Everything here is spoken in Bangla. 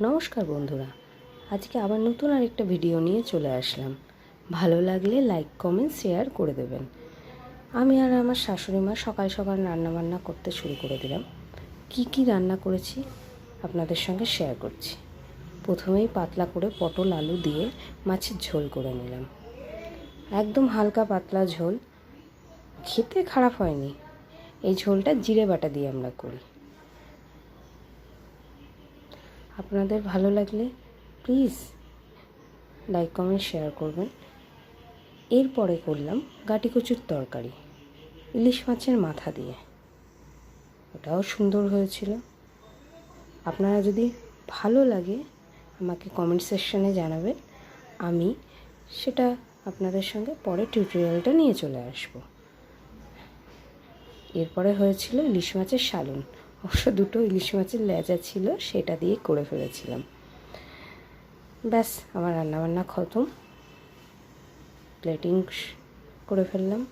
নমস্কার বন্ধুরা, আজকে আবার নতুন আরেকটা ভিডিও নিয়ে চলে আসলাম। ভালো লাগলে লাইক কমেন্ট শেয়ার করে দেবেন। আমি আর আমার শাশুড়ি মা সকাল সকাল রান্নাবান্না করতে শুরু করে দিলাম। কি রান্না করেছি আপনাদের সঙ্গে শেয়ার করছি। প্রথমেই পাতলা করে পটল আলু দিয়ে মাছের ঝোল করে নিলাম। একদম হালকা পাতলা ঝোল, খেতে খারাপ হয়নি। এই ঝোলটা জিরে বাটা দিয়ে আমরা করি। আপনাদের ভালো লাগলে প্লিজ লাইক কমেন্ট শেয়ার করবেন। এরপরে করলাম গাটি কচুর তরকারি ইলিশ মাছের মাথা দিয়ে। ওটাও সুন্দর হয়েছিল। আপনারা যদি ভালো লাগে আমাকে কমেন্ট সেকশানে জানাবেন, আমি সেটা আপনাদের সঙ্গে পরে টিউটোরিয়ালটা নিয়ে চলে আসব। এরপরে হয়েছিল ইলিশ মাছের সালন। অবশ্য দুটো ইলিশ মাছের লেজা ছিল, সেটা দিয়ে করে ফেলেছিলাম। ব্যাস, আমার রান্নাবান্না খতম। প্লেটিং করে ফেললাম।